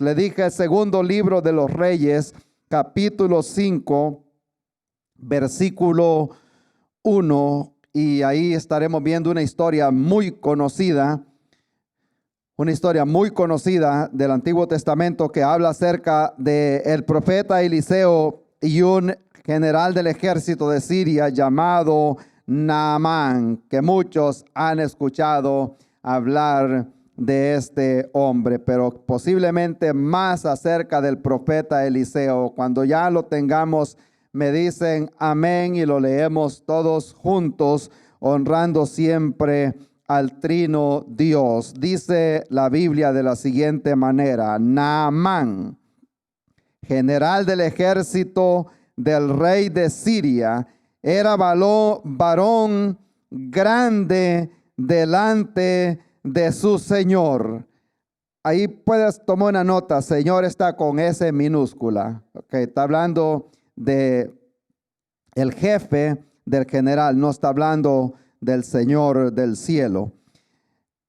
Le dije el segundo libro de los Reyes, capítulo 5, versículo 1, y ahí estaremos viendo una historia muy conocida del Antiguo Testamento que habla acerca del profeta Eliseo y un general del ejército de Siria llamado Naamán, que muchos han escuchado hablar de este hombre, pero posiblemente más acerca del profeta Eliseo. Cuando ya lo tengamos, me dicen amén y lo leemos todos juntos, honrando siempre al trino Dios. Dice la Biblia de la siguiente manera: Naamán, general del ejército del rey de Siria, era varón grande delante de su señor. Ahí puedes tomar una nota. Señor está con S minúscula. Okay, está hablando de el jefe del general, no está hablando del Señor del cielo.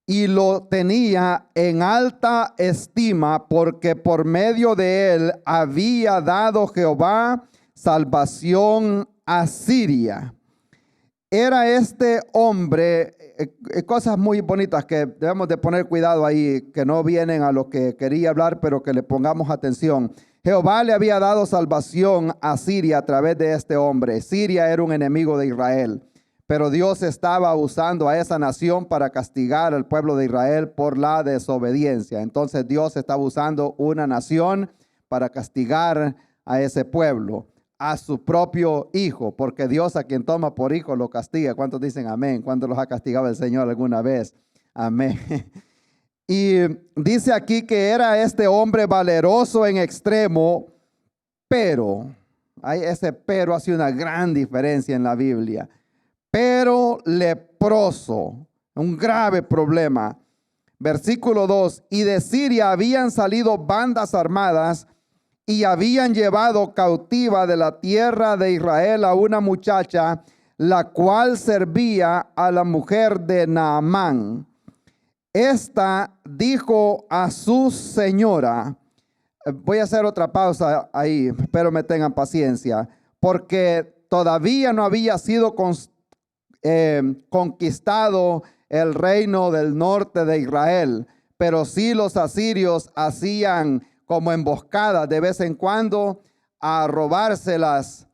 Y lo tenía en alta estima, porque por medio de él había dado Jehová salvación a Siria. Era este hombre, cosas muy bonitas que debemos de poner cuidado ahí, que no vienen a lo que quería hablar, pero que le pongamos atención. Jehová le había dado salvación a Siria a través de este hombre. Siria era un enemigo de Israel, pero Dios estaba usando a esa nación para castigar al pueblo de Israel por la desobediencia. Entonces Dios estaba usando una nación para castigar a ese pueblo, a su propio hijo, porque Dios a quien toma por hijo lo castiga. ¿Cuántos dicen amén? ¿Cuántos los ha castigado el Señor alguna vez? Amén. Y dice aquí que era este hombre valeroso en extremo, pero, ese pero hace una gran diferencia en la Biblia. Pero leproso, un grave problema. Versículo 2, y de Siria habían salido bandas armadas y habían llevado cautiva de la tierra de Israel a una muchacha, la cual servía a la mujer de Naamán. Esta dijo a su señora, voy a hacer otra pausa ahí, espero me tengan paciencia, porque todavía no había sido conquistado el reino del norte de Israel, pero sí los asirios hacían como emboscadas de vez en cuando a robarse las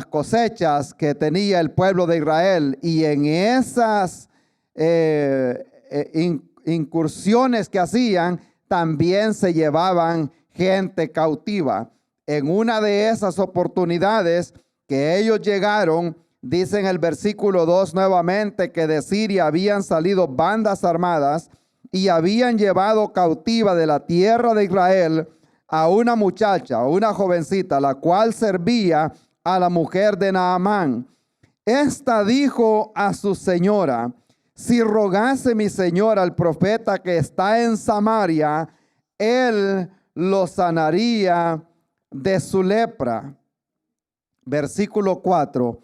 cosechas que tenía el pueblo de Israel, y en esas incursiones que hacían también se llevaban gente cautiva. En una de esas oportunidades que ellos llegaron, dice en el versículo 2 nuevamente que de Siria habían salido bandas armadas y habían llevado cautiva de la tierra de Israel a una muchacha, una jovencita, la cual servía a la mujer de Naamán. Esta dijo a su señora: si rogase mi señora al profeta que está en Samaria, él lo sanaría de su lepra. Versículo 4.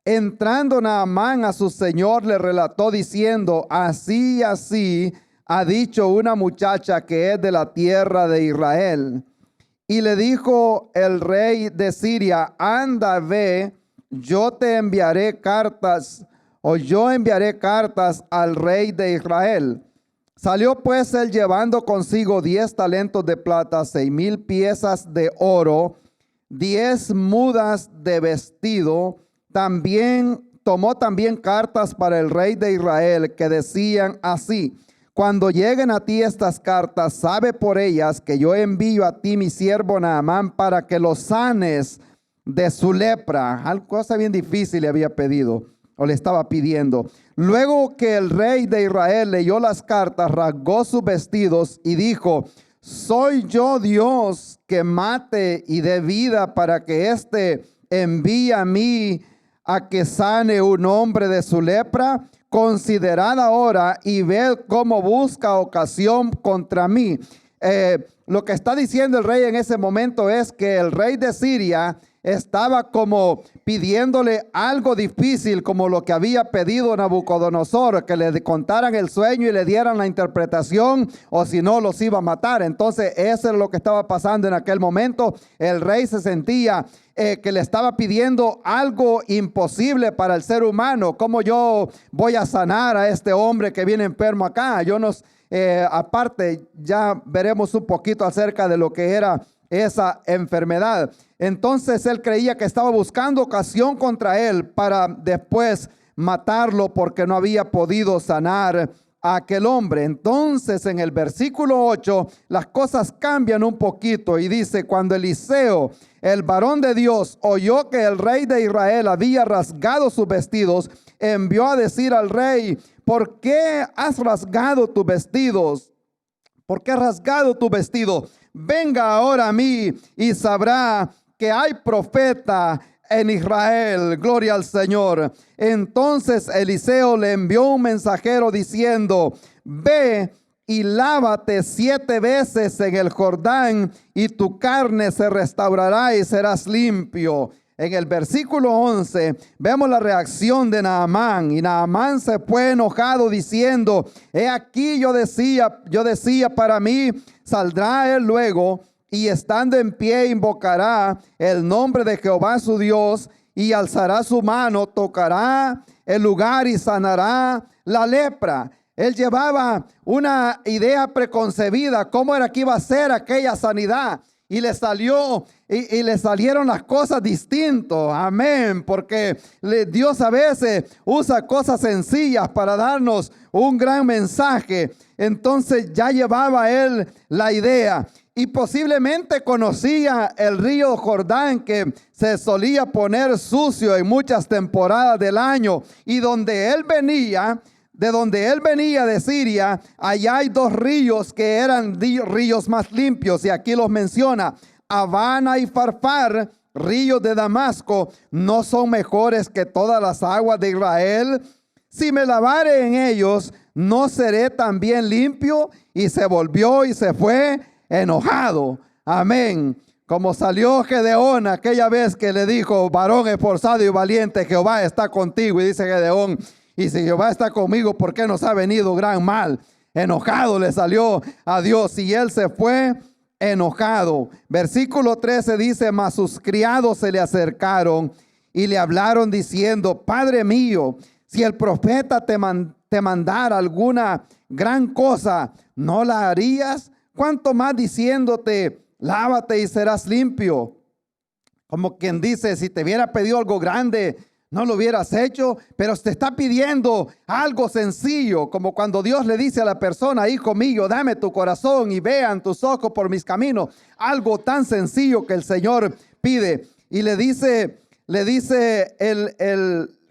Entrando Naamán a su señor, le relató diciendo: así y así ha dicho una muchacha que es de la tierra de Israel. Y le dijo el rey de Siria: anda, ve, yo enviaré cartas al rey de Israel. Salió pues él llevando consigo 10 talentos de plata, 6,000 piezas de oro, 10 mudas de vestido. Tomó también cartas para el rey de Israel que decían así: cuando lleguen a ti estas cartas, sabe por ellas que yo envío a ti mi siervo Naamán para que lo sanes de su lepra. Algo cosa bien difícil le había pedido, o le estaba pidiendo. Luego que el rey de Israel leyó las cartas, rasgó sus vestidos y dijo: ¿soy yo Dios que mate y dé vida para que éste envíe a mí a que sane un hombre de su lepra? Considerad ahora y ved cómo busca ocasión contra mí. Lo que está diciendo el rey en ese momento es que el rey de Siria estaba como pidiéndole algo difícil, como lo que había pedido Nabucodonosor, que le contaran el sueño y le dieran la interpretación, o si no los iba a matar. Entonces eso es lo que estaba pasando en aquel momento. El rey se sentía que le estaba pidiendo algo imposible para el ser humano. ¿Cómo yo voy a sanar a este hombre que viene enfermo acá? Aparte, ya veremos un poquito acerca de lo que era esa enfermedad. Entonces él creía que estaba buscando ocasión contra él para después matarlo, porque no había podido sanar a aquel hombre. Entonces en el versículo 8 las cosas cambian un poquito y dice: cuando Eliseo, el varón de Dios, oyó que el rey de Israel había rasgado sus vestidos, envió a decir al rey: ¿por qué has rasgado tus vestidos? ¿Por qué has rasgado tu vestido? Venga ahora a mí y sabrá que hay profeta en Israel. Gloria al Señor. Entonces Eliseo le envió un mensajero diciendo: ve y lávate 7 veces en el Jordán, y tu carne se restaurará y serás limpio. En el versículo 11 vemos la reacción de Naamán, y Naamán se fue enojado diciendo: he aquí yo decía para mí, saldrá él luego y estando en pie invocará el nombre de Jehová su Dios, y alzará su mano, tocará el lugar y sanará la lepra. Él llevaba una idea preconcebida cómo era que iba a ser aquella sanidad, y le salió y le salieron las cosas distintas. Amén. Porque Dios a veces usa cosas sencillas para darnos un gran mensaje. Entonces ya llevaba él la idea, y posiblemente conocía el río Jordán, que se solía poner sucio en muchas temporadas del año, y donde él venía de Siria, allá hay 2 ríos que eran ríos más limpios, y aquí los menciona: Abana y Farfar, ríos de Damasco, ¿no son mejores que todas las aguas de Israel? Si me lavare en ellos, ¿no seré también limpio? Y se volvió y se fue enojado. Amén. Como salió Gedeón aquella vez que le dijo: varón esforzado y valiente, Jehová está contigo. Y dice Gedeón: y si Jehová está conmigo, ¿por qué nos ha venido gran mal? Enojado le salió a Dios, y él se fue enojado. Versículo 13 dice: mas sus criados se le acercaron y le hablaron diciendo: Padre mío, si el profeta te mandara alguna gran cosa, ¿no la harías? ¿Cuánto más diciéndote: lávate y serás limpio? Como quien dice: si te hubiera pedido algo grande, no lo hubieras hecho. Pero te está pidiendo algo sencillo, como cuando Dios le dice a la persona: hijo mío, dame tu corazón y vean tus ojos por mis caminos. Algo tan sencillo que el Señor pide. Y le dice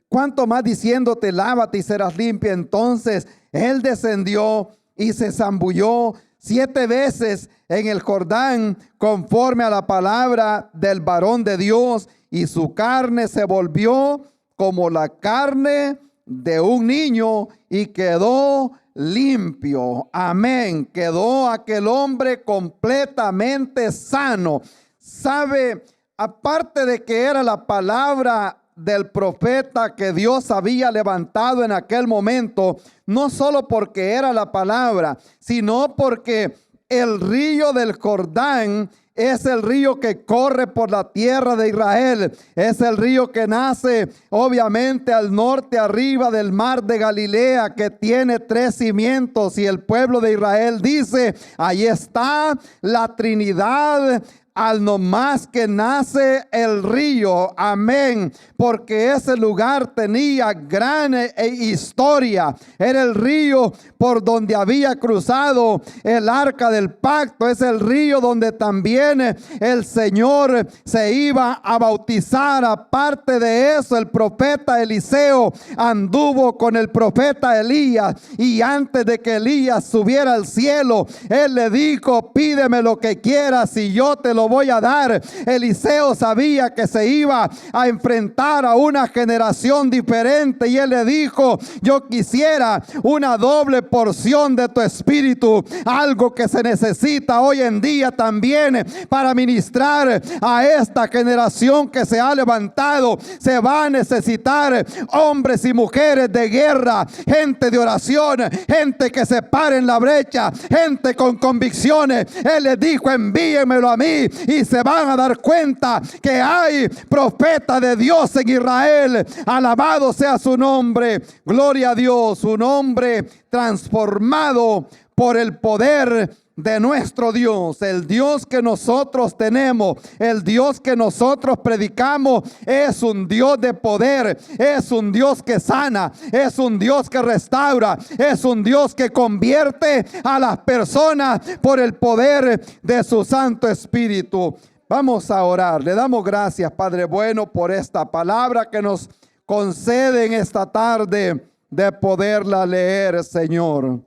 ¿cuánto más diciéndote: lávate y serás limpia? Entonces él descendió y se zambulló 7 veces en el Jordán, conforme a la palabra del varón de Dios, y su carne se volvió como la carne de un niño, y quedó limpio. Amén. Quedó aquel hombre completamente sano. ¿Sabe? Aparte de que era la palabra del profeta que Dios había levantado en aquel momento, no solo porque era la palabra, sino porque el río del Jordán es el río que corre por la tierra de Israel. Es el río que nace obviamente al norte, arriba del mar de Galilea, que tiene 3 cimientos. Y el pueblo de Israel dice: ahí está la Trinidad, al nomás que nace el río. Amén. Porque ese lugar tenía gran historia. Era el río por donde había cruzado el arca del pacto. Es el río donde también el Señor se iba a bautizar. Aparte de eso, el profeta Eliseo anduvo con el profeta Elías, y antes de que Elías subiera al cielo, él le dijo: pídeme lo que quieras y yo te lo lo voy a dar. Eliseo sabía que se iba a enfrentar a una generación diferente y él le dijo: yo quisiera una doble porción de tu espíritu, algo que se necesita hoy en día también para ministrar a esta generación que se ha levantado. Se va a necesitar hombres y mujeres de guerra, gente de oración, gente que se pare en la brecha, gente con convicciones. Él les dijo: envíenmelo a mí, y se van a dar cuenta que hay profeta de Dios en Israel. Alabado sea su nombre. Gloria a Dios. Un hombre transformado por el poder de nuestro Dios. El Dios que nosotros tenemos, el Dios que nosotros predicamos, es un Dios de poder, es un Dios que sana, es un Dios que restaura, es un Dios que convierte a las personas por el poder de su Santo Espíritu. Vamos a orar. Le damos gracias, Padre bueno, por esta palabra que nos concede en esta tarde de poderla leer, Señor.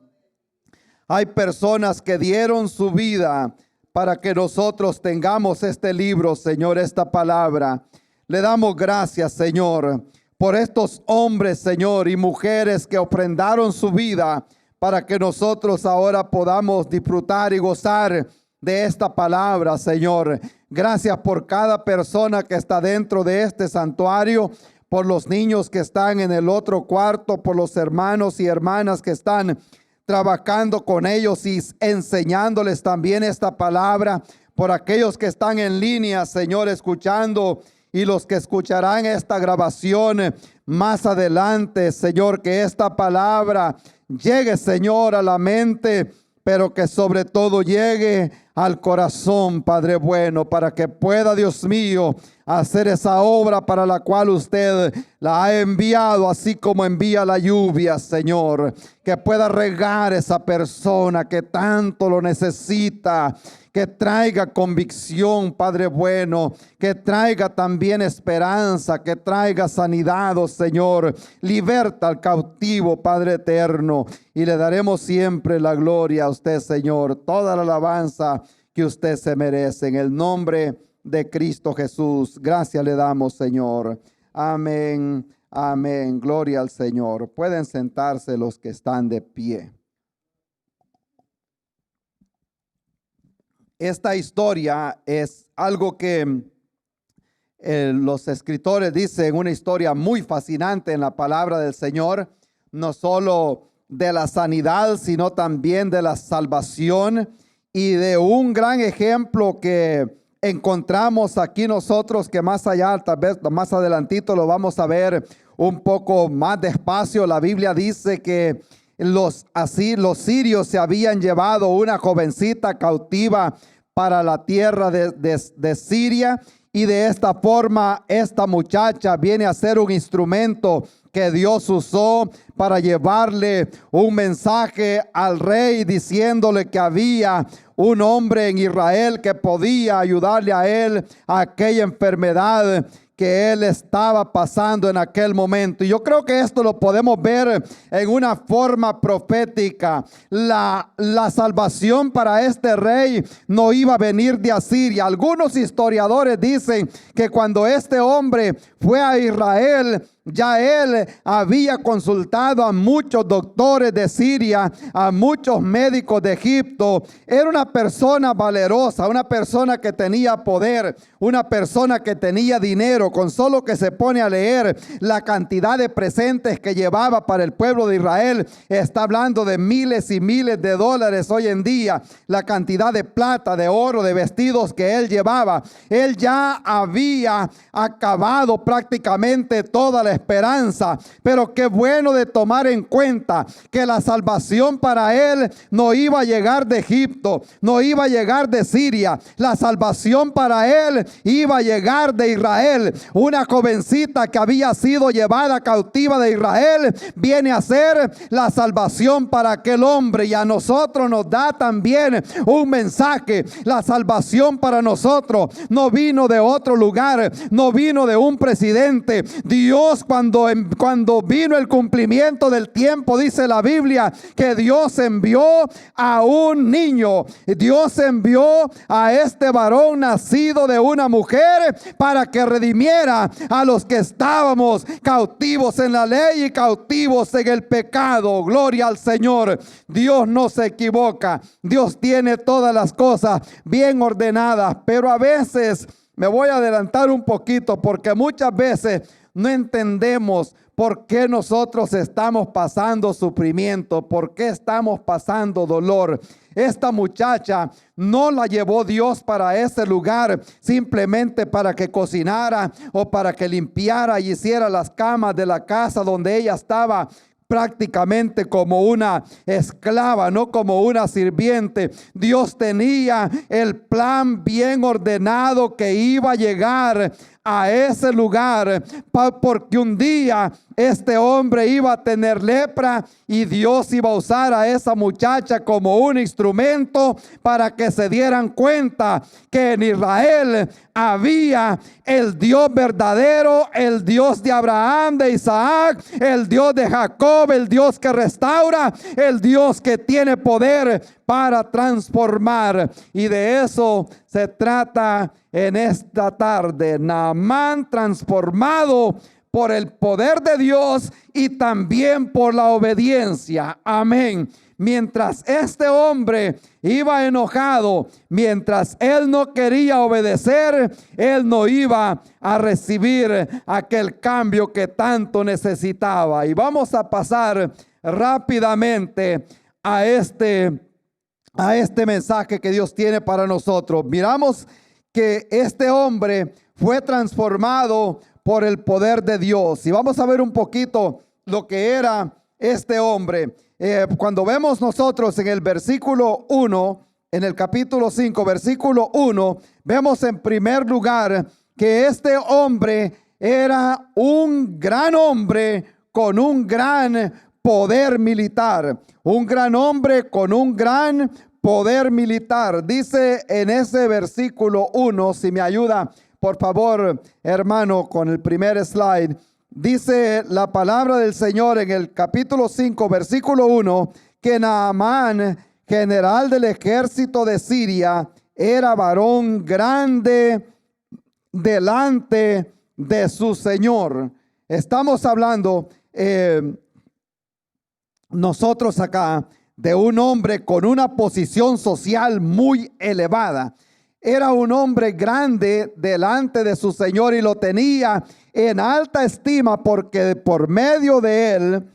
Hay personas que dieron su vida para que nosotros tengamos este libro, Señor, esta palabra. Le damos gracias, Señor, por estos hombres, Señor, y mujeres que ofrendaron su vida para que nosotros ahora podamos disfrutar y gozar de esta palabra, Señor. Gracias por cada persona que está dentro de este santuario, por los niños que están en el otro cuarto, por los hermanos y hermanas que están trabajando con ellos y enseñándoles también esta palabra, por aquellos que están en línea, Señor, escuchando, y los que escucharán esta grabación más adelante, Señor, que esta palabra llegue, Señor, a la mente, pero que sobre todo llegue al corazón, Padre bueno, para que pueda, Dios mío, hacer esa obra para la cual usted la ha enviado, así como envía la lluvia, Señor. Que pueda regar esa persona que tanto lo necesita, que traiga convicción, Padre bueno, que traiga también esperanza, que traiga sanidad, oh Señor. Liberta al cautivo, Padre eterno, y le daremos siempre la gloria a usted, Señor, toda la alabanza que usted se merece, en el nombre de Cristo Jesús. Gracias le damos, Señor. Amén, amén. Gloria al Señor. Pueden sentarse los que están de pie. Esta historia es algo que los escritores dicen, una historia muy fascinante en la palabra del Señor, no solo de la sanidad, sino también de la salvación, y de un gran ejemplo que encontramos aquí nosotros, que más allá, tal vez más adelantito lo vamos a ver un poco más despacio. La Biblia dice que los sirios se habían llevado una jovencita cautiva para la tierra de Siria, y de esta forma esta muchacha viene a ser un instrumento que Dios usó para llevarle un mensaje al rey, diciéndole que había un hombre en Israel que podía ayudarle a él a aquella enfermedad que él estaba pasando en aquel momento. Y yo creo que esto lo podemos ver en una forma profética. La salvación para este rey no iba a venir de Asiria. Algunos historiadores dicen que cuando este hombre fue a Israel, ya él había consultado a muchos doctores de Siria, a muchos médicos de Egipto. Era una persona valerosa, una persona que tenía poder, una persona que tenía dinero. Con solo que se pone a leer la cantidad de presentes que llevaba para el pueblo de Israel, está hablando de miles y miles de dólares hoy en día. La cantidad de plata, de oro, de vestidos que él llevaba. Él ya había acabado prácticamente toda la esperanza, pero qué bueno de tomar en cuenta que la salvación para él no iba a llegar de Egipto, no iba a llegar de Siria. La salvación para él iba a llegar de Israel. Una jovencita que había sido llevada cautiva de Israel viene a ser la salvación para aquel hombre, y a nosotros nos da también un mensaje. La salvación para nosotros no vino de otro lugar, no vino de un presidente. Dios Dios, cuando vino el cumplimiento del tiempo, dice la Biblia que Dios envió a un niño. Dios envió a este varón nacido de una mujer para que redimiera a los que estábamos cautivos en la ley y cautivos en el pecado. Gloria al Señor. Dios no se equivoca. Dios tiene todas las cosas bien ordenadas, pero a veces me voy a adelantar un poquito porque muchas veces no entendemos por qué nosotros estamos pasando sufrimiento, por qué estamos pasando dolor. Esta muchacha no la llevó Dios para ese lugar simplemente para que cocinara o para que limpiara y hiciera las camas de la casa donde ella estaba prácticamente como una esclava, no como una sirviente. Dios tenía el plan bien ordenado que iba a llegar a ese lugar, porque un día este hombre iba a tener lepra y Dios iba a usar a esa muchacha como un instrumento para que se dieran cuenta que en Israel había el Dios verdadero, el Dios de Abraham, de Isaac, el Dios de Jacob, el Dios que restaura, el Dios que tiene poder para transformar. Y de eso se trata en esta tarde. Naamán transformado por el poder de Dios y también por la obediencia. Amén. Mientras este hombre iba enojado, mientras él no quería obedecer, él no iba a recibir aquel cambio que tanto necesitaba. Y vamos a pasar rápidamente a este mensaje que Dios tiene para nosotros. Miramos que este hombre fue transformado por el poder de Dios. Y vamos a ver un poquito lo que era este hombre. Cuando vemos nosotros en el versículo 1, en el capítulo 5, versículo 1, vemos en primer lugar que este hombre era un gran hombre con un gran poder militar. Un gran hombre con un gran poder militar. Dice en ese versículo 1, si me ayuda, por favor, hermano, con el primer slide. Dice la palabra del Señor en el capítulo 5, versículo 1, que Naamán, general del ejército de Siria, era varón grande delante de su Señor. Estamos hablando nosotros acá de un hombre con una posición social muy elevada. Era un hombre grande delante de su Señor y lo tenía en alta estima porque por medio de él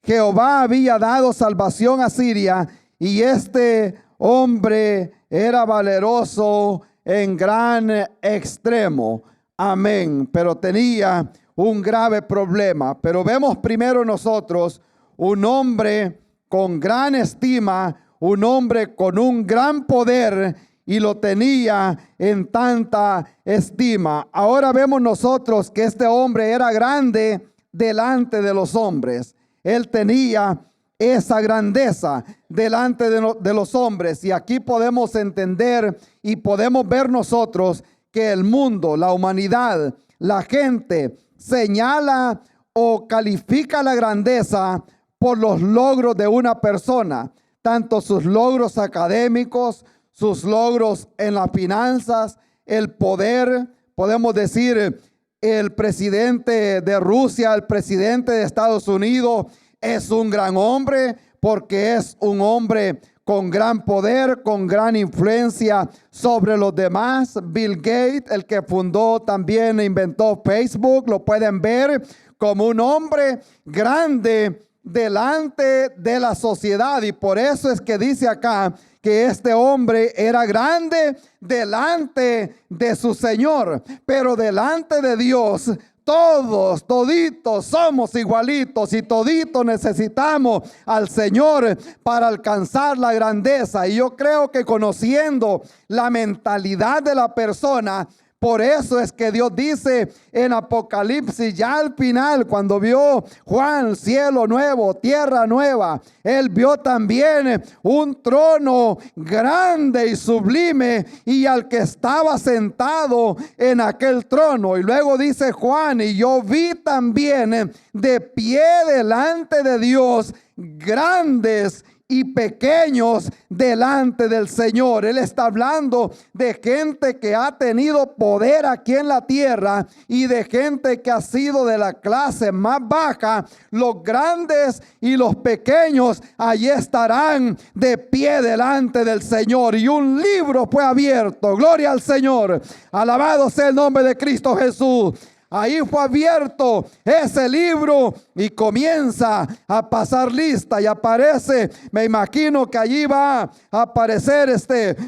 Jehová había dado salvación a Siria, y este hombre era valeroso en gran extremo. Amén. Pero tenía un grave problema. Pero vemos primero nosotros un hombre con gran estima, un hombre con un gran poder, y lo tenía en tanta estima. Ahora vemos nosotros que este hombre era grande delante de los hombres. Él tenía esa grandeza delante de los hombres. Y aquí podemos entender y podemos ver nosotros que el mundo, la humanidad, la gente señala o califica la grandeza por los logros de una persona, tanto sus logros académicos, sus logros en las finanzas, el poder. Podemos decir, el presidente de Rusia, el presidente de Estados Unidos es un gran hombre porque es un hombre con gran poder, con gran influencia sobre los demás. Bill Gates, el que fundó también e inventó Facebook, lo pueden ver como un hombre grande delante de la sociedad. Y por eso es que dice acá que este hombre era grande delante de su Señor, pero delante de Dios toditos somos igualitos y toditos necesitamos al Señor para alcanzar la grandeza. Y yo creo que conociendo la mentalidad de la persona, Por eso es que Dios dice en Apocalipsis, ya al final, cuando vio Juan cielo nuevo, tierra nueva, él vio también un trono grande y sublime y al que estaba sentado en aquel trono. Y luego dice Juan, y yo vi también de pie delante de Dios grandes y pequeños delante del Señor. Él está hablando de gente que ha tenido poder aquí en la tierra y de gente que ha sido de la clase más baja. Los grandes y los pequeños allí estarán de pie delante del Señor, y un libro fue abierto. Gloria al Señor, alabado sea el nombre de Cristo Jesús. Ahí fue abierto ese libro y comienza a pasar lista y aparece, me imagino que allí va a aparecer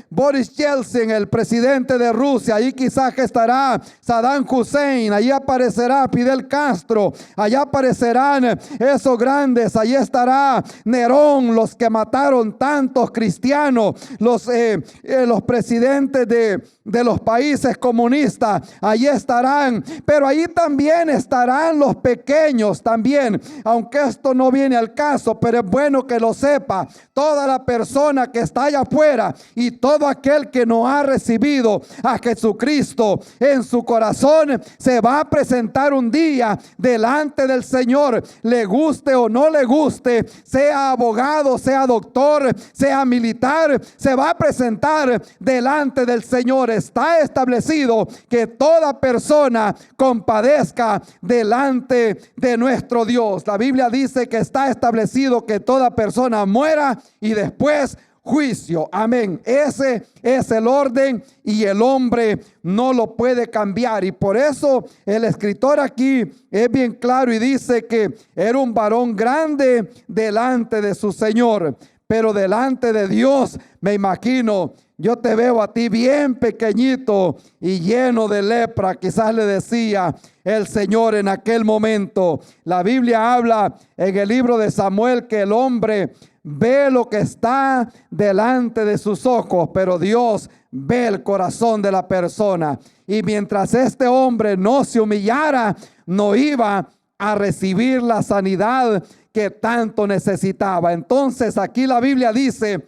Boris Yeltsin, el presidente de Rusia. Allí quizás que estará Saddam Hussein, allí aparecerá Fidel Castro, allá aparecerán esos grandes, allí estará Nerón, los que mataron tantos cristianos, los presidentes de los países comunistas, allí estarán, pero ahí también estarán los pequeños también, aunque esto no viene al caso, pero es bueno que lo sepa. Toda la persona que está allá afuera y todo aquel que no ha recibido a Jesucristo en su corazón se va a presentar un día delante del Señor, le guste o no le guste, sea abogado, sea doctor, sea militar, se va a presentar delante del Señor. Está establecido que toda persona compadezca delante de nuestro Dios. La Biblia dice que está establecido que toda persona muera y después juicio. Amén. Ese es el orden y el hombre no lo puede cambiar. Y por eso el escritor aquí es bien claro y dice que era un varón grande delante de su Señor, pero delante de Dios, me imagino, yo te veo a ti bien pequeñito y lleno de lepra. Quizás le decía el Señor en aquel momento. La Biblia habla en el libro de Samuel que el hombre ve lo que está delante de sus ojos, pero Dios ve el corazón de la persona. Y mientras este hombre no se humillara, no iba a recibir la sanidad que tanto necesitaba. Entonces aquí la Biblia dice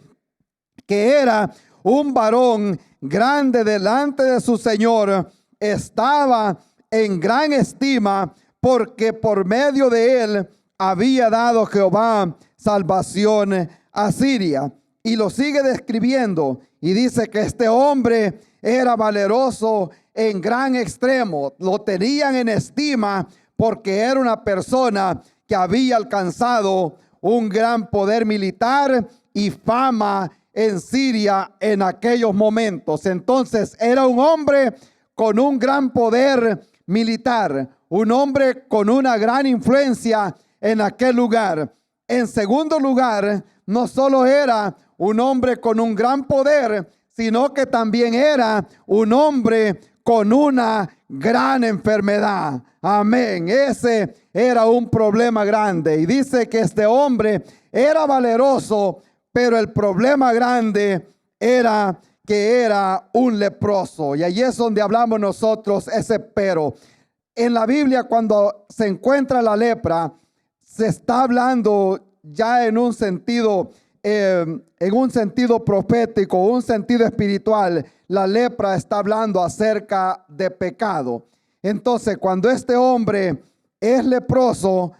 que era un varón grande delante de su Señor, estaba en gran estima porque por medio de él había dado Jehová salvación a Siria. Y lo sigue describiendo y dice que este hombre era valeroso en gran extremo. Lo tenían en estima porque era una persona que había alcanzado un gran poder militar y fama en Siria en aquellos momentos. Entonces era un hombre con un gran poder militar, un hombre con una gran influencia en aquel lugar. En segundo lugar, no solo era un hombre con un gran poder, sino que también era un hombre con una gran enfermedad. Amén. Ese era un problema grande. Y dice que este hombre era valeroso, pero el problema grande era que era un leproso. Y ahí es donde hablamos nosotros ese pero. En la Biblia, cuando se encuentra la lepra, se está hablando ya en un sentido profético, un sentido espiritual. La lepra está hablando acerca de pecado. Entonces, cuando este hombre es leproso,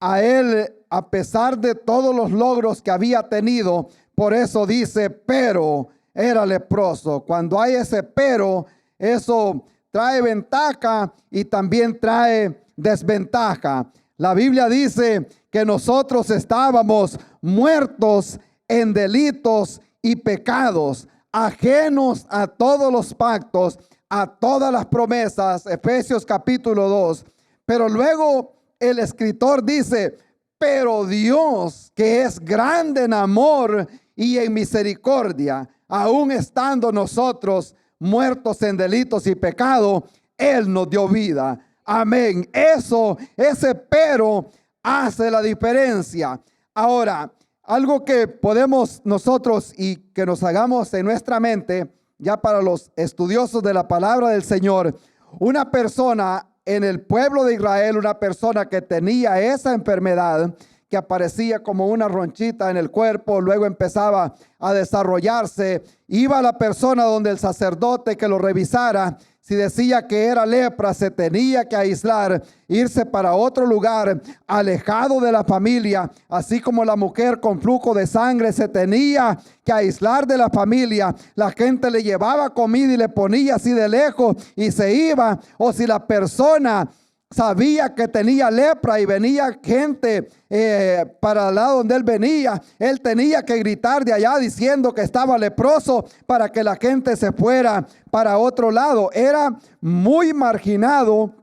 a él, a pesar de todos los logros que había tenido, por eso dice, pero era leproso. Cuando hay ese pero, eso trae ventaja y también trae desventaja. La Biblia dice que nosotros estábamos muertos en delitos y pecados, ajenos a todos los pactos, a todas las promesas, Efesios capítulo 2. Pero luego el escritor dice, pero Dios, que es grande en amor y en misericordia, aun estando nosotros muertos en delitos y pecado, Él nos dio vida. Amén. Ese pero hace la diferencia. Ahora, algo que podemos nosotros y que nos hagamos en nuestra mente, ya para los estudiosos de la palabra del Señor, una persona en el pueblo de Israel, una persona que tenía esa enfermedad, que aparecía como una ronchita en el cuerpo, luego empezaba a desarrollarse, iba la persona donde el sacerdote que lo revisara. Si decía que era lepra, se tenía que aislar, irse para otro lugar, alejado de la familia, así como la mujer con flujo de sangre se tenía que aislar de la familia. La gente le llevaba comida y le ponía así de lejos y se iba. O si la persona sabía que tenía lepra y venía gente para el lado donde él venía, él tenía que gritar de allá diciendo que estaba leproso para que la gente se fuera para otro lado. Era muy marginado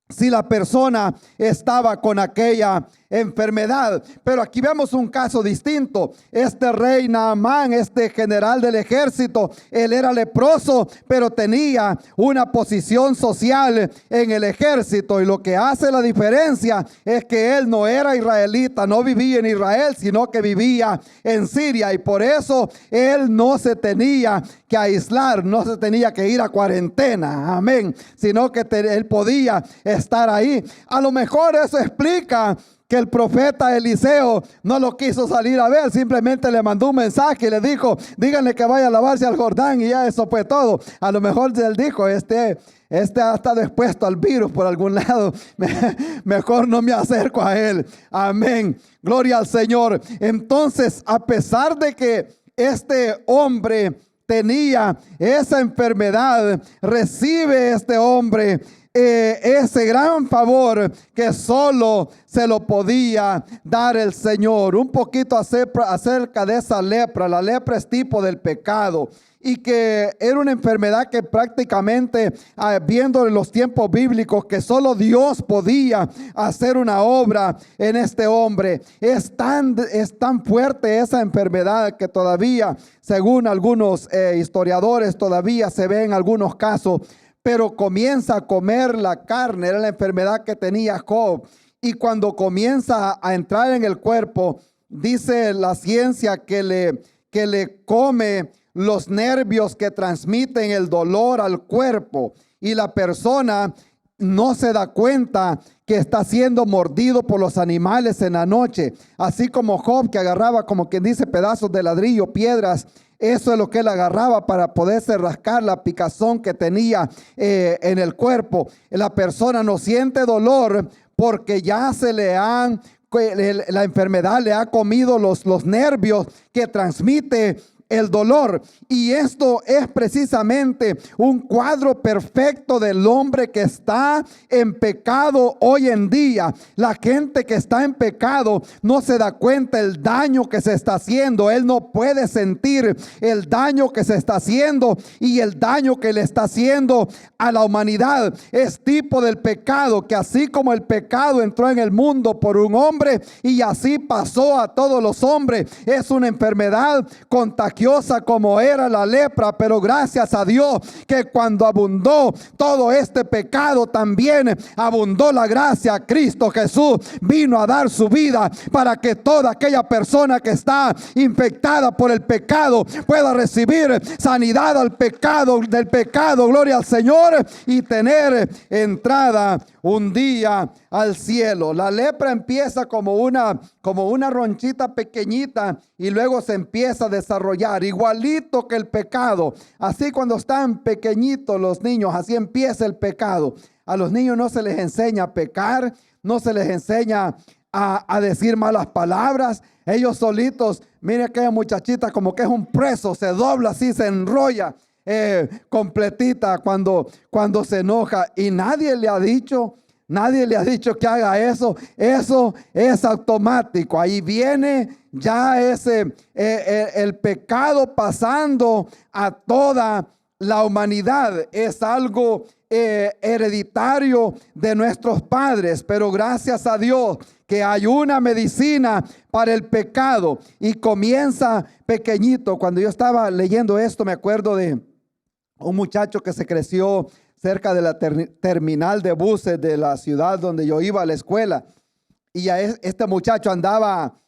si la persona estaba con aquella enfermedad. Pero aquí vemos un caso distinto. Este rey Naamán, este general del ejército, él era leproso, pero tenía una posición social en el ejército. Y lo que hace la diferencia es que él no era israelita, no vivía en Israel, sino que vivía en Siria. Y por eso él no se tenía que aislar, no se tenía que ir a cuarentena, amén, sino que él podía estar ahí. A lo mejor eso explica que el profeta Eliseo no lo quiso salir a ver, simplemente le mandó un mensaje y le dijo, díganle que vaya a lavarse al Jordán, y ya eso fue todo. A lo mejor él dijo, este ha estado expuesto al virus por algún lado, mejor no me acerco a él, amén, gloria al Señor. Entonces, a pesar de que este hombre tenía esa enfermedad, recibe este hombre ese gran favor que solo se lo podía dar el Señor. Un poquito acerca de esa lepra. La lepra es tipo del pecado, y que era una enfermedad que prácticamente, viendo en los tiempos bíblicos, que solo Dios podía hacer una obra en este hombre. Es tan fuerte esa enfermedad que todavía, según algunos historiadores, todavía se ve en algunos casos. Pero comienza a comer la carne, era la enfermedad que tenía Job. Y cuando comienza a entrar en el cuerpo, dice la ciencia que le come los nervios que transmiten el dolor al cuerpo. Y la persona no se da cuenta que está siendo mordido por los animales en la noche. Así como Job, que agarraba, como quien dice, pedazos de ladrillo, piedras. Eso es lo que él agarraba para poderse rascar la picazón que tenía en el cuerpo. La persona no siente dolor porque ya la enfermedad le ha comido los nervios que transmite el dolor. Y esto es precisamente un cuadro perfecto del hombre que está en pecado hoy en día. La gente que está en pecado no se da cuenta el daño que se está haciendo. Él no puede sentir el daño que se está haciendo y el daño que le está haciendo a la humanidad. Es tipo del pecado, que así como el pecado entró en el mundo por un hombre y así pasó a todos los hombres, es una enfermedad contagiosa como era la lepra. Pero gracias a Dios que cuando abundó todo este pecado, también abundó la gracia. Cristo Jesús vino a dar su vida para que toda aquella persona que está infectada por el pecado pueda recibir sanidad del pecado, gloria al Señor, y tener entrada un día al cielo. La lepra empieza como una ronchita pequeñita y luego se empieza a desarrollar, igualito que el pecado. Así cuando están pequeñitos los niños, así empieza el pecado. A los niños no se les enseña a pecar, no se les enseña a decir malas palabras. Ellos solitos, mire aquella muchachita como que es un preso, se dobla así, se enrolla completita cuando se enoja, y nadie le ha dicho que haga eso. Eso es automático. Ahí viene ya el pecado pasando a toda la humanidad. Es algo hereditario de nuestros padres, pero gracias a Dios que hay una medicina para el pecado, y comienza pequeñito. Cuando yo estaba leyendo esto, me acuerdo de un muchacho que se creció cerca de la terminal de buses de la ciudad donde yo iba a la escuela. Y este muchacho andaba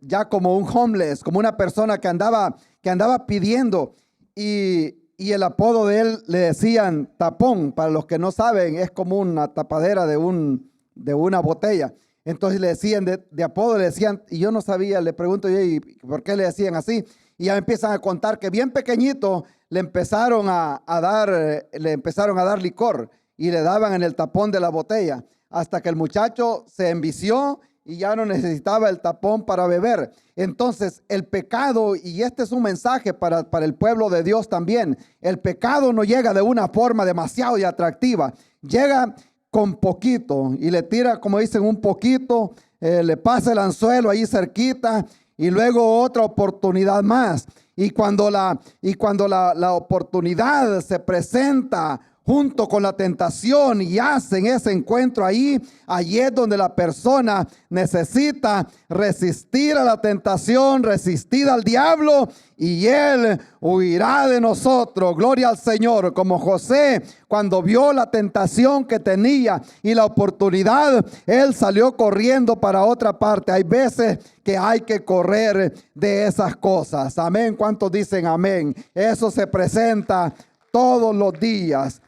ya como un homeless, como una persona que andaba pidiendo. y el apodo de él le decían tapón. Para los que no saben, es como una tapadera de una botella. Entonces le decían de apodo, le decían, y yo no sabía, le pregunto yo, ¿y por qué le decían así? Y ya me empiezan a contar que bien pequeñito le empezaron a dar licor y le daban en el tapón de la botella, hasta que el muchacho se envició y ya no necesitaba el tapón para beber. Entonces el pecado, y este es un mensaje para el pueblo de Dios también, el pecado no llega de una forma demasiado y atractiva, llega con poquito y le tira, como dicen, un poquito, le pasa el anzuelo ahí cerquita y luego otra oportunidad más. Y cuando la oportunidad se presenta junto con la tentación y hacen ese encuentro allí es donde la persona necesita resistir a la tentación, resistir al diablo, y él huirá de nosotros. Gloria al Señor. Como José, cuando vio la tentación que tenía y la oportunidad, él salió corriendo para otra parte. Hay veces que hay que correr de esas cosas. Amén. ¿Cuántos dicen amén? Eso se presenta todos los días.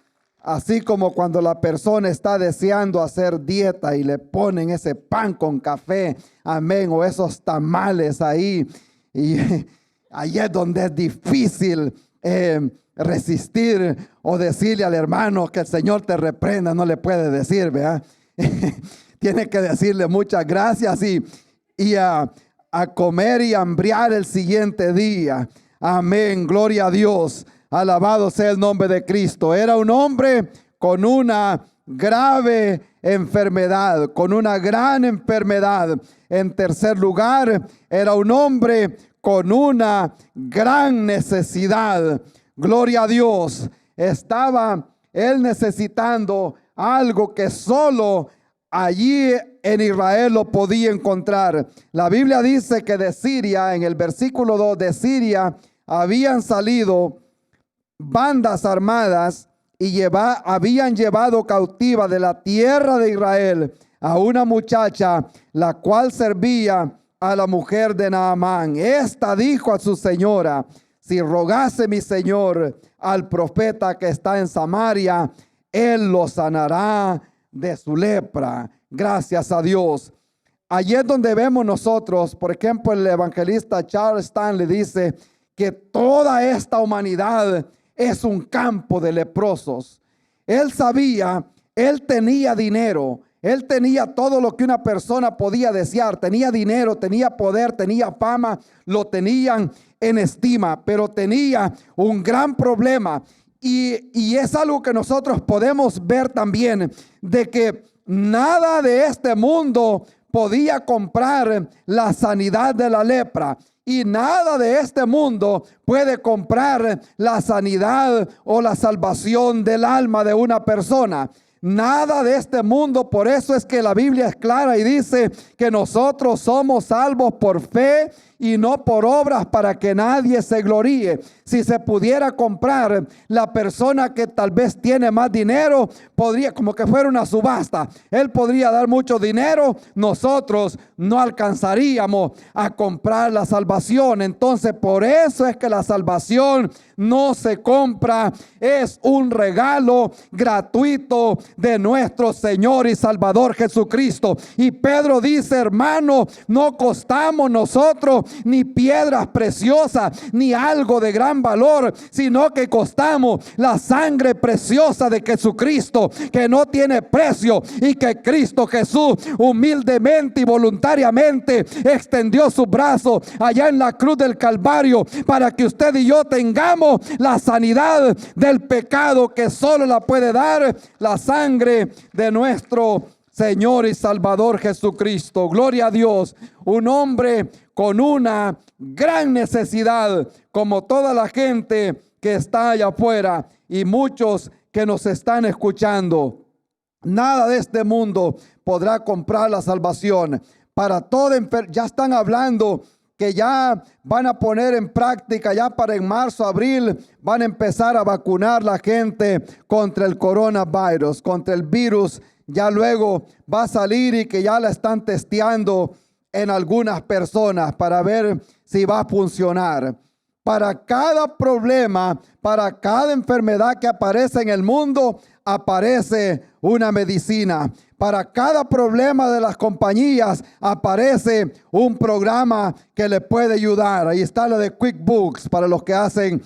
Así como cuando la persona está deseando hacer dieta y le ponen ese pan con café, amén, o esos tamales ahí, y ahí es donde es difícil resistir o decirle al hermano que el Señor te reprenda. No le puede decir, ¿verdad? Tiene que decirle muchas gracias y a comer y hambriar el siguiente día. Amén, gloria a Dios. Alabado sea el nombre de Cristo. Era un hombre con una grave enfermedad, con una gran enfermedad. En tercer lugar, era un hombre con una gran necesidad. Gloria a Dios. Estaba él necesitando algo que solo allí en Israel lo podía encontrar. La Biblia dice que de Siria, en el versículo 2, de Siria habían salido bandas armadas y habían llevado cautiva de la tierra de Israel a una muchacha, la cual servía a la mujer de Naamán. Esta dijo a su señora: si rogase mi señor al profeta que está en Samaria, él lo sanará de su lepra. Gracias a Dios. Allí es donde vemos nosotros, por ejemplo, el evangelista Charles Stanley dice que toda esta humanidad es un campo de leprosos. Él sabía, él tenía dinero, él tenía todo lo que una persona podía desear. Tenía dinero, tenía poder, tenía fama, lo tenían en estima, pero tenía un gran problema. Y es algo que nosotros podemos ver también, de que nada de este mundo podía comprar la sanidad de la lepra. Y nada de este mundo puede comprar la sanidad o la salvación del alma de una persona. Nada de este mundo. Por eso es que la Biblia es clara y dice que nosotros somos salvos por fe y no por obras, para que nadie se gloríe. Si se pudiera comprar, la persona que tal vez tiene más dinero podría, como que fuera una subasta, él podría dar mucho dinero, nosotros no alcanzaríamos a comprar la salvación. Entonces, por eso es que la salvación no se compra, es un regalo gratuito de nuestro Señor y Salvador Jesucristo. Y Pedro dice: hermano, no costamos nosotros ni piedras preciosas ni algo de gran valor, sino que costamos la sangre preciosa de Jesucristo, que no tiene precio, y que Cristo Jesús humildemente y voluntariamente extendió su brazo allá en la cruz del Calvario, para que usted y yo tengamos la sanidad del pecado, que solo la puede dar la sangre de nuestro Señor y Salvador Jesucristo. Gloria a Dios. Un hombre con una gran necesidad, como toda la gente que está allá afuera y muchos que nos están escuchando. Nada de este mundo podrá comprar la salvación. Para toda ya están hablando que ya van a poner en práctica, ya para en marzo, abril, van a empezar a vacunar la gente contra el coronavirus, contra el virus. Ya luego va a salir, y que ya la están testeando en algunas personas para ver si va a funcionar. Para cada problema, para cada enfermedad que aparece en el mundo, aparece una medicina. Para cada problema de las compañías aparece un programa que le puede ayudar. Ahí está lo de QuickBooks para los que hacen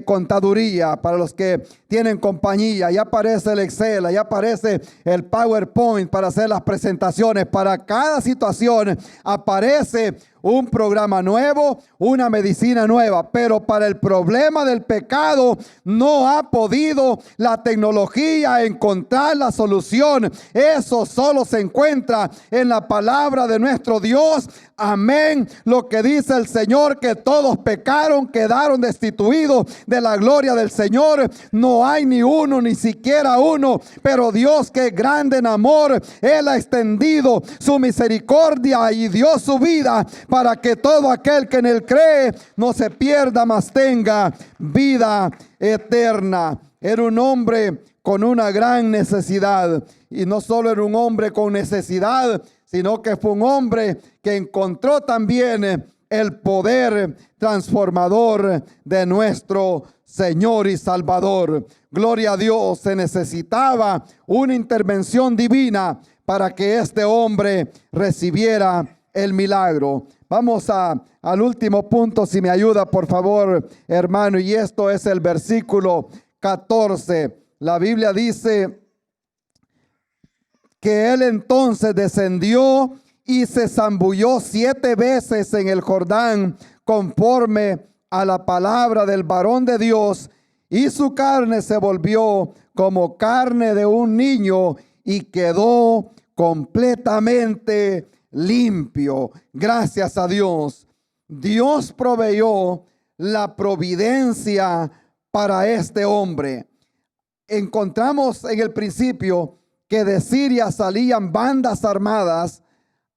contaduría, para los que tienen compañía. Ahí aparece el Excel, ahí aparece el PowerPoint para hacer las presentaciones. Para cada situación aparece un programa nuevo, una medicina nueva. Pero para el problema del pecado no ha podido la tecnología encontrar la solución. Eso solo se encuentra en la palabra de nuestro Dios. Amén. Lo que dice el Señor, que todos pecaron, quedaron destituidos de la gloria del Señor. No hay ni uno, ni siquiera uno. Pero Dios, que es grande en amor, Él ha extendido su misericordia y dio su vida para que todo aquel que en Él cree no se pierda, mas tenga vida eterna. Era un hombre con una gran necesidad. Y no solo era un hombre con necesidad, sino que fue un hombre que encontró también el poder transformador de nuestro Señor y Salvador. Gloria a Dios. Se necesitaba una intervención divina para que este hombre recibiera el milagro. Vamos al último punto, si me ayuda, por favor, hermano, y esto es el versículo 14. La Biblia dice que él entonces descendió y se zambulló 7 veces en el Jordán, conforme a la palabra del varón de Dios, y su carne se volvió como carne de un niño y quedó completamente limpio. Gracias a Dios. Dios proveyó la providencia para este hombre. Encontramos en el principio que de Siria salían bandas armadas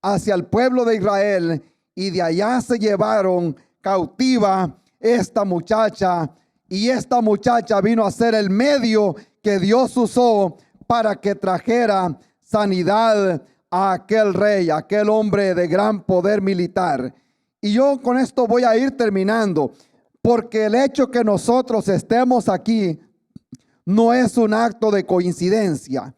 hacia el pueblo de Israel, y de allá se llevaron cautiva esta muchacha, y esta muchacha vino a ser el medio que Dios usó para que trajera sanidad a aquel rey, a aquel hombre de gran poder militar. Y yo con esto voy a ir terminando, porque el hecho que nosotros estemos aquí no es un acto de coincidencia,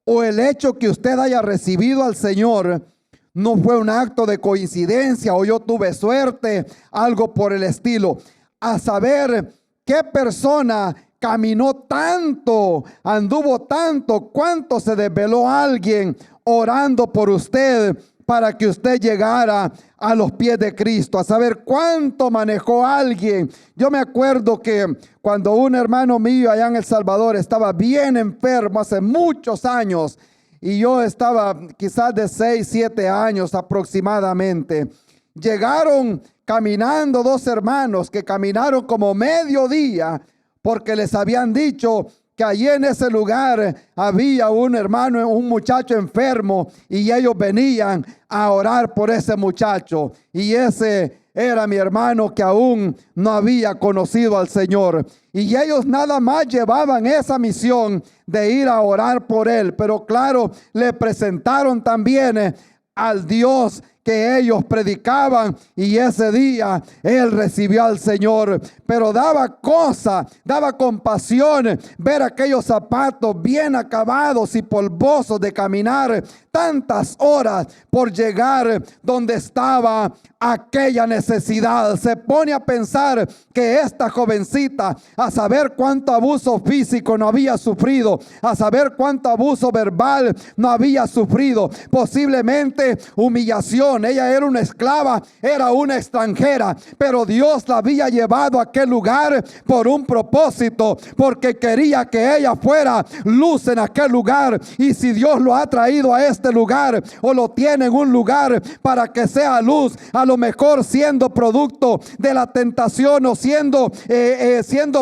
o el hecho que usted haya recibido al Señor no fue un acto de coincidencia, o yo tuve suerte, algo por el estilo. A saber, qué persona caminó tanto, anduvo tanto, cuánto se desveló alguien orando por usted para que usted llegara a los pies de Cristo, a saber cuánto manejó alguien. Yo me acuerdo que cuando un hermano mío allá en El Salvador estaba bien enfermo hace muchos años, y yo estaba quizás de 6, 7 años aproximadamente, llegaron caminando 2 hermanos que caminaron como mediodía, porque les habían dicho que allí en ese lugar había un hermano, un muchacho enfermo, y ellos venían a orar por ese muchacho. Y ese era mi hermano que aún no había conocido al Señor. Y ellos nada más llevaban esa misión de ir a orar por él. Pero claro, le presentaron también al Dios que ellos predicaban, y ese día él recibió al Señor. Pero daba cosa, daba compasión ver aquellos zapatos bien acabados y polvosos de caminar tantas horas por llegar donde estaba aquella necesidad. Se pone a pensar que esta jovencita, a saber cuánto abuso físico no había sufrido, a saber cuánto abuso verbal no había sufrido, posiblemente humillación. Ella era una esclava, era una extranjera, pero Dios la había llevado a aquel lugar por un propósito, porque quería que ella fuera luz en aquel lugar. Y si Dios lo ha traído a este lugar, o lo tiene en un lugar para que sea luz, a lo mejor siendo producto de la tentación, o siendo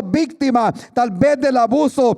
víctima tal vez del abuso,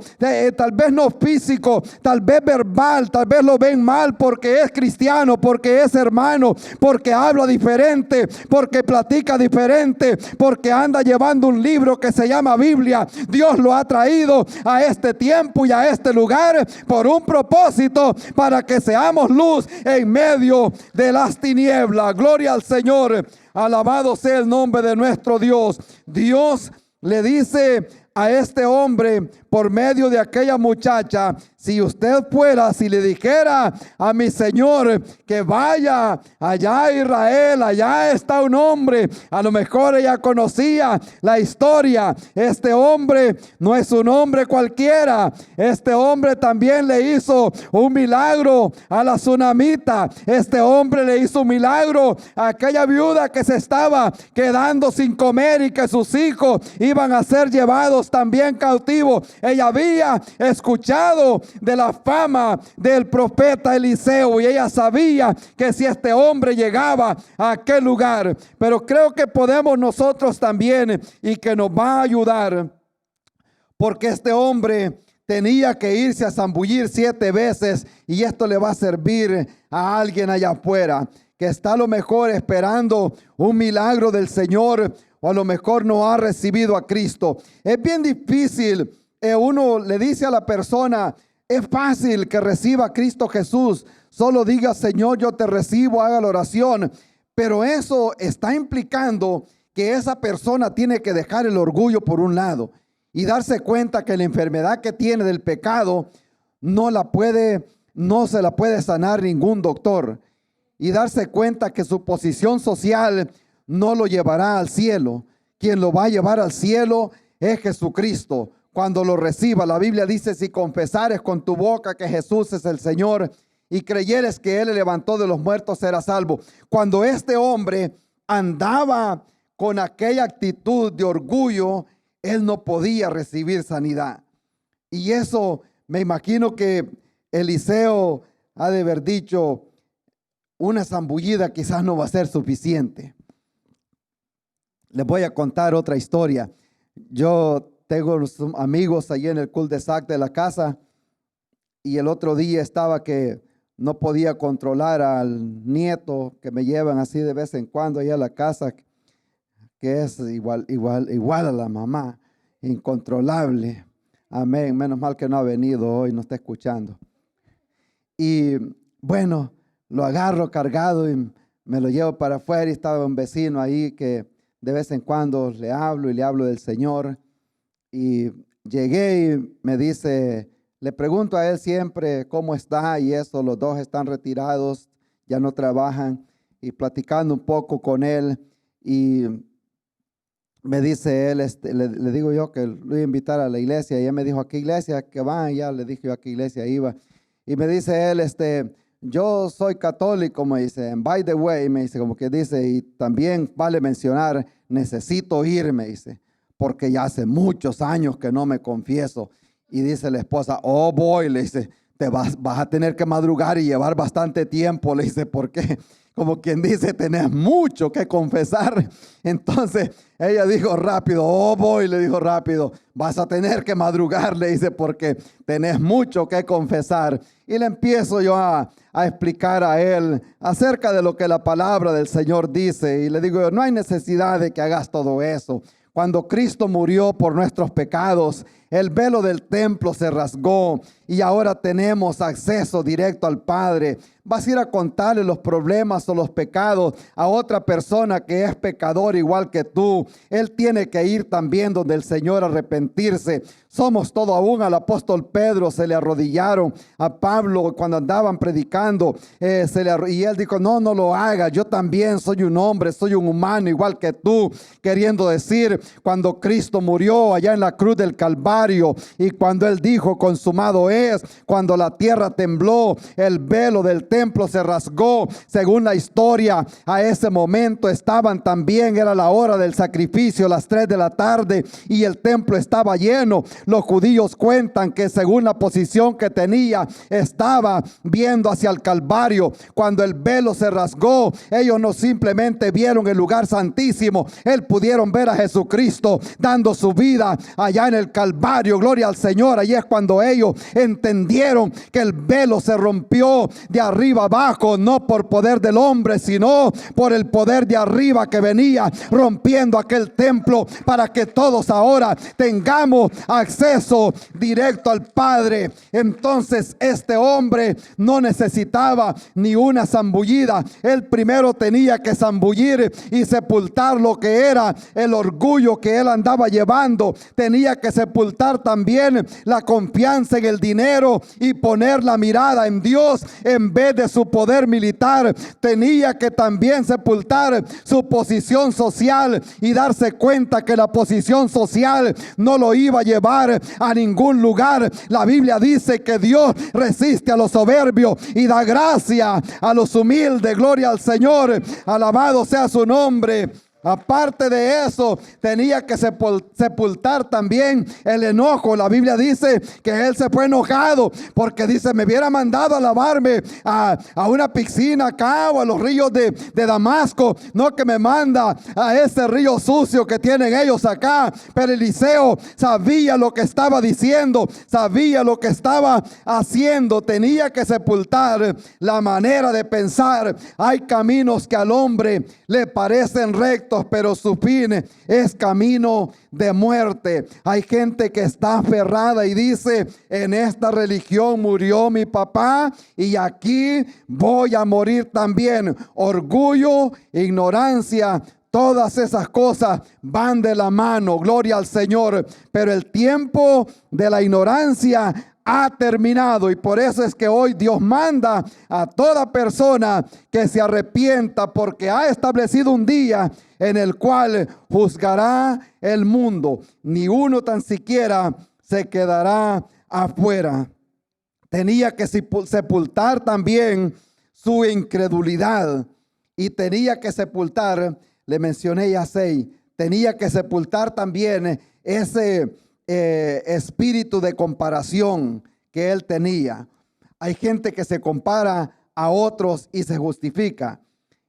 tal vez no físico, tal vez verbal, tal vez lo ven mal porque es cristiano, porque es hermano, porque habla diferente, porque platica diferente, porque anda llevando un libro que se llama Biblia. Dios lo ha traído a este tiempo y a este lugar por un propósito, para que seamos luz en medio de las tinieblas. Gloria al Señor. Alabado sea el nombre de nuestro Dios. Dios le dice a este hombre por medio de aquella muchacha: si usted fuera, si le dijera a mi Señor que vaya allá a Israel, allá está un hombre. A lo mejor ella conocía la historia. Este hombre no es un hombre cualquiera. Este hombre también le hizo un milagro a la tsunamita. Este hombre le hizo un milagro a aquella viuda que se estaba quedando sin comer y que sus hijos iban a ser llevados también cautivos. Ella había escuchado de la fama del profeta Eliseo y ella sabía que si este hombre llegaba a aquel lugar, pero creo que podemos nosotros también, y que nos va a ayudar, porque este hombre tenía que irse a zambullir 7 veces, y esto le va a servir a alguien allá afuera que está a lo mejor esperando un milagro del Señor, o a lo mejor no ha recibido a Cristo. Es bien difícil. Uno le dice a la persona: es fácil que reciba a Cristo Jesús, solo diga: Señor, yo te recibo, haga la oración. Pero eso está implicando que esa persona tiene que dejar el orgullo por un lado y darse cuenta que la enfermedad que tiene del pecado no se la puede sanar ningún doctor, y darse cuenta que su posición social no lo llevará al cielo. Quien lo va a llevar al cielo es Jesucristo. Cuando lo reciba, la Biblia dice: si confesares con tu boca que Jesús es el Señor y creyeres que Él le levantó de los muertos, serás salvo. Cuando este hombre andaba con aquella actitud de orgullo, él no podía recibir sanidad. Y eso, me imagino que Eliseo ha de haber dicho: una zambullida quizás no va a ser suficiente. Les voy a contar otra historia. Yo tengo amigos allí en el cul-de-sac de la casa, y el otro día estaba que no podía controlar al nieto, que me llevan así de vez en cuando allá a la casa, que es igual a la mamá, incontrolable. Amén. Menos mal que no ha venido hoy, no está escuchando. Y bueno, lo agarro cargado y me lo llevo para afuera, y estaba un vecino ahí que de vez en cuando le hablo del Señor. Y llegué y me dice, le pregunto a él siempre cómo está y eso. Los dos están retirados, ya no trabajan, y platicando un poco con él, y me dice él, le digo yo que lo iba a invitar a la iglesia, y él me dijo: ¿a qué iglesia que van? Y ya le dije yo a qué iglesia iba, y me dice él, yo soy católico, me dice, and by the way, me dice, como que dice, y también vale mencionar, necesito irme, dice, porque ya hace muchos años que no me confieso. Y dice la esposa: oh boy, le dice, te vas a tener que madrugar y llevar bastante tiempo, le dice, porque como quien dice, tenés mucho que confesar. Entonces ella dijo rápido: oh boy, le dijo rápido, vas a tener que madrugar, le dice, porque tenés mucho que confesar. Y le empiezo yo a explicar a él acerca de lo que la palabra del Señor dice, y le digo: no hay necesidad de que hagas todo eso. Cuando Cristo murió por nuestros pecados, el velo del templo se rasgó y ahora tenemos acceso directo al Padre. Vas a ir a contarle los problemas o los pecados a otra persona que es pecador igual que tú. Él tiene que ir también donde el Señor a arrepentirse. Somos todo aún. Al apóstol Pedro se le arrodillaron a Pablo cuando andaban predicando, y él dijo: no lo haga, yo también soy un hombre, soy un humano igual que tú, queriendo decir, cuando Cristo murió allá en la cruz del Calvario, y cuando él dijo: consumado es, cuando la tierra tembló, el velo del templo se rasgó. Según la historia, a ese momento estaban también, era la hora del sacrificio, las 3 de la tarde, y el templo estaba lleno. Los judíos cuentan que según la posición que tenía, estaba viendo hacia el Calvario. Cuando el velo se rasgó, ellos no simplemente vieron el lugar santísimo, pudieron ver a Jesucristo dando su vida allá en el Calvario. Gloria al Señor. Ahí es cuando ellos entendieron que el velo se rompió de arriba arriba abajo, no por poder del hombre, sino por el poder de arriba que venía rompiendo aquel templo, para que todos ahora tengamos acceso directo al Padre. Entonces este hombre no necesitaba ni una zambullida. Él primero tenía que zambullir y sepultar lo que era el orgullo que él andaba llevando. Tenía que sepultar también la confianza en el dinero y poner la mirada en Dios en vez de su poder militar. Tenía que también sepultar su posición social y darse cuenta que la posición social no lo iba a llevar a ningún lugar. La Biblia dice que Dios resiste a los soberbios y da gracia a los humildes. Gloria al Señor, alabado sea su nombre. Aparte de eso, tenía que sepultar también el enojo. La Biblia dice que él se fue enojado porque dice: me hubiera mandado a lavarme a una piscina acá o a los ríos de Damasco, no que me manda a ese río sucio que tienen ellos acá. Pero Eliseo sabía lo que estaba diciendo, sabía lo que estaba haciendo. Tenía que sepultar la manera de pensar. Hay caminos que al hombre le parecen rectos, pero su fin es camino de muerte. Hay gente que está aferrada y dice: en esta religión murió mi papá y aquí voy a morir también. Orgullo, ignorancia, todas esas cosas van de la mano. Gloria al Señor. Pero el tiempo de la ignorancia ha terminado, y por eso es que hoy Dios manda a toda persona que se arrepienta, porque ha establecido un día en el cual juzgará el mundo. Ni uno tan siquiera se quedará afuera. Tenía que sepultar también su incredulidad, y tenía que sepultar, le mencioné ya 6, tenía que sepultar también ese espíritu de comparación que él tenía. Hay gente que se compara a otros y se justifica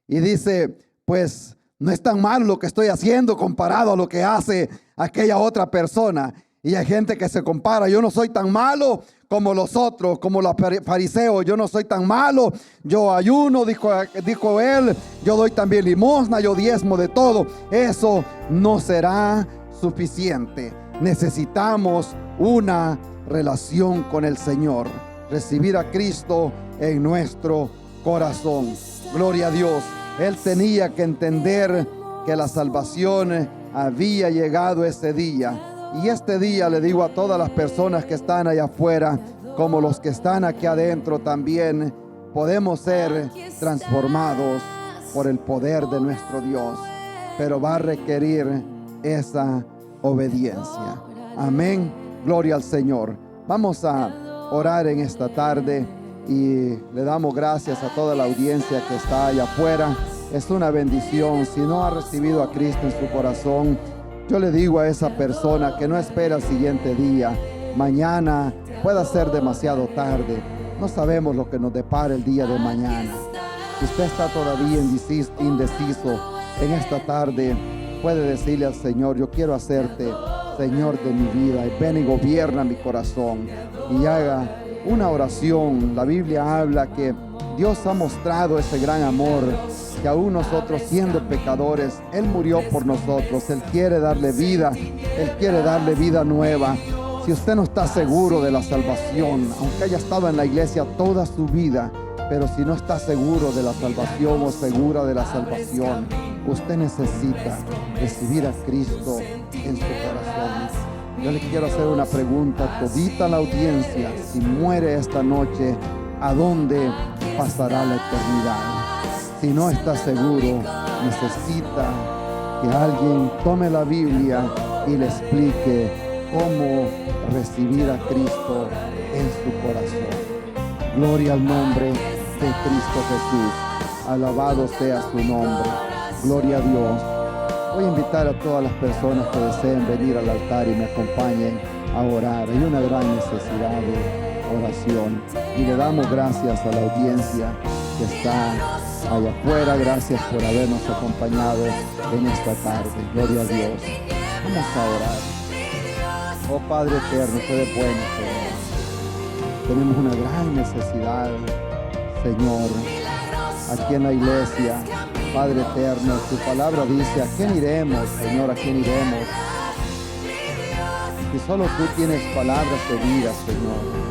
y dice: pues no es tan malo lo que estoy haciendo comparado a lo que hace aquella otra persona. Y hay gente que se compara: yo no soy tan malo como los otros, como los fariseos, yo no soy tan malo, yo ayuno, dijo él, yo doy también limosna, yo diezmo de todo. Eso no será suficiente. Necesitamos una relación con el Señor, recibir a Cristo en nuestro corazón. Gloria a Dios. Él tenía que entender que la salvación había llegado ese día. Y este día le digo a todas las personas que están allá afuera, como los que están aquí adentro también, podemos ser transformados por el poder de nuestro Dios, pero va a requerir esa obediencia. Amén. Gloria al Señor. Vamos a orar en esta tarde y le damos gracias a toda la audiencia que está allá afuera. Es una bendición. Si no ha recibido a Cristo en su corazón, yo le digo a esa persona que no espera el siguiente día. Mañana pueda ser demasiado tarde. No sabemos lo que nos depara el día de mañana. Si usted está todavía indeciso en esta tarde, puede decirle al Señor: yo quiero hacerte Señor de mi vida, y ven y gobierna mi corazón. Y haga una oración. La Biblia habla que Dios ha mostrado ese gran amor, que aún nosotros siendo pecadores, Él murió por nosotros. Él quiere darle vida, Él quiere darle vida nueva. Si usted no está seguro de la salvación, aunque haya estado en la iglesia toda su vida, pero si no está seguro de la salvación o segura de la salvación, usted necesita recibir a Cristo en su corazón. Yo le quiero hacer una pregunta, todita la audiencia: si muere esta noche, ¿a dónde pasará la eternidad? Si no está seguro, necesita que alguien tome la Biblia y le explique cómo recibir a Cristo en su corazón. Gloria al nombre de Cristo Jesús. Alabado sea su nombre. Gloria a Dios. Voy a invitar a todas las personas que deseen venir al altar y me acompañen a orar. Hay una gran necesidad de oración y le damos gracias a la audiencia que está allá afuera. Gracias por habernos acompañado en esta tarde. Gloria a Dios. Vamos a orar. Oh Padre eterno, usted es bueno, Señor. Tenemos una gran necesidad, Señor, aquí en la iglesia. Padre eterno, tu palabra dice, ¿a quién iremos, Señor? ¿A quién iremos? Si solo tú tienes palabras de vida, Señor.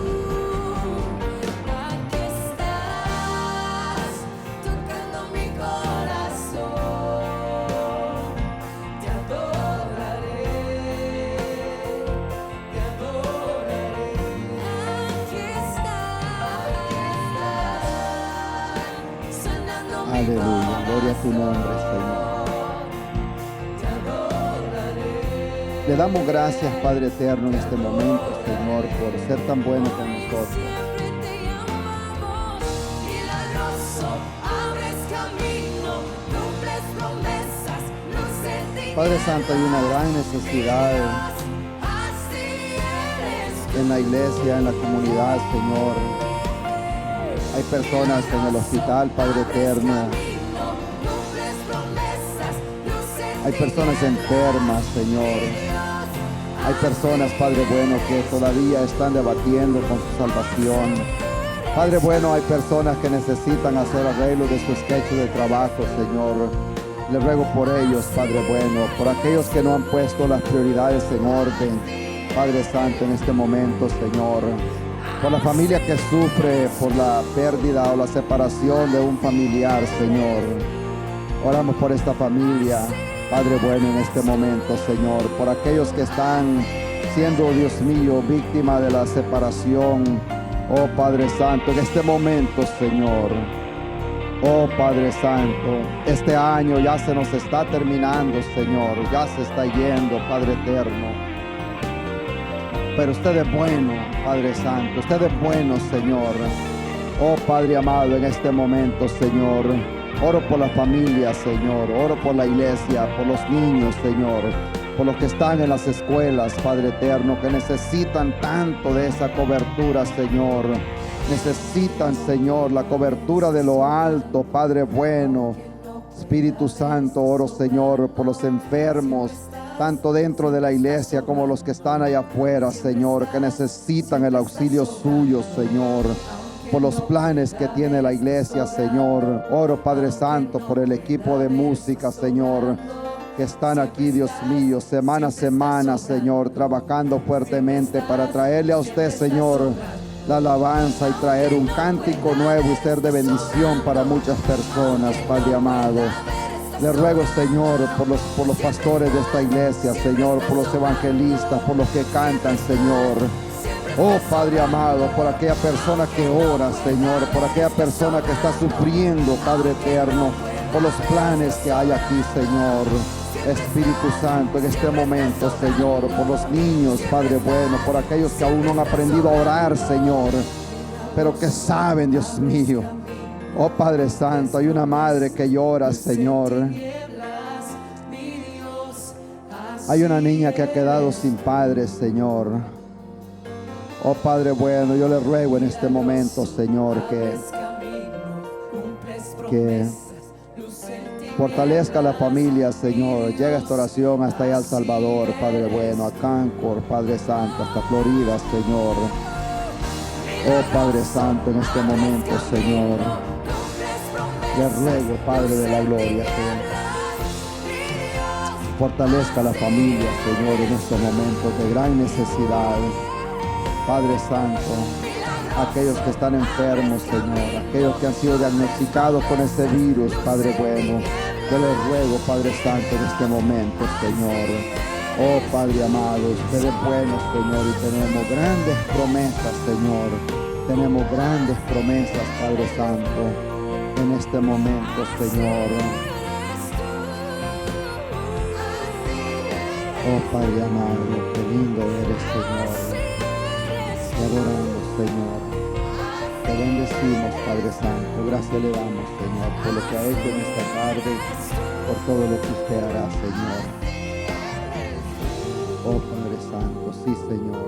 Aleluya, gloria a tu nombre, Señor. Le damos gracias, Padre eterno, en este momento, Señor, por ser tan bueno con nosotros. Padre Santo, hay una gran necesidad en la iglesia, en la comunidad, Señor. Hay personas en el hospital, Padre eterno. Hay personas enfermas, Señor. Hay personas, Padre bueno, que todavía están debatiendo con su salvación. Padre bueno, hay personas que necesitan hacer arreglo de su sketch de trabajo, Señor. Le ruego por ellos, Padre bueno, por aquellos que no han puesto las prioridades en orden, Padre Santo, en este momento, Señor. Por la familia que sufre por la pérdida o la separación de un familiar, Señor. Oramos por esta familia, Padre bueno, en este momento, Señor. Por aquellos que están siendo, Dios mío, víctima de la separación. Oh Padre Santo, en este momento, Señor. Oh Padre Santo, este año ya se nos está terminando, Señor. Ya se está yendo, Padre eterno. Pero usted es bueno, Padre Santo. Usted es bueno, Señor. Oh Padre amado, en este momento, Señor. Oro por la familia, Señor. Oro por la iglesia, por los niños, Señor. Por los que están en las escuelas, Padre eterno, que necesitan tanto de esa cobertura, Señor. Necesitan, Señor, la cobertura de lo alto, Padre bueno. Espíritu Santo, oro, Señor, por los enfermos, tanto dentro de la iglesia como los que están allá afuera, Señor, que necesitan el auxilio suyo, Señor, por los planes que tiene la iglesia, Señor. Oro, Padre Santo, por el equipo de música, Señor, que están aquí, Dios mío, semana a semana, Señor, trabajando fuertemente para traerle a usted, Señor, la alabanza y traer un cántico nuevo y ser de bendición para muchas personas, Padre amado. Le ruego, Señor, por los pastores de esta iglesia, Señor, por los evangelistas, por los que cantan, Señor. Oh, Padre amado, por aquella persona que ora, Señor, por aquella persona que está sufriendo, Padre eterno, por los planes que hay aquí, Señor. Espíritu Santo, en este momento, Señor, por los niños, Padre bueno, por aquellos que aún no han aprendido a orar, Señor, pero que saben, Dios mío. Oh Padre Santo, hay una madre que llora, Señor. Hay una niña que ha quedado sin padre, Señor. Oh Padre bueno, yo le ruego en este momento, Señor, que fortalezca a la familia, Señor. Llega esta oración hasta allá El Salvador, Padre bueno, a Cancor, Padre Santo, hasta Florida, Señor. Oh Padre Santo, en este momento, Señor, le ruego, Padre de la gloria, que fortalezca a la familia, Señor, en este momento de gran necesidad. Padre Santo, aquellos que están enfermos, Señor, aquellos que han sido diagnosticados con ese virus, Padre bueno, yo les ruego, Padre Santo, en este momento, Señor. Oh Padre amado, usted es bueno, Señor, y tenemos grandes promesas, Señor. Tenemos grandes promesas, Padre Santo, en este momento, Señor. Oh Padre amado, qué lindo eres, Señor. Te adoramos, Señor. Te bendecimos, Padre Santo. Gracias le damos, Señor, por lo que ha hecho en esta tarde, por todo lo que usted hará, Señor. Oh Padre Santo, sí, Señor.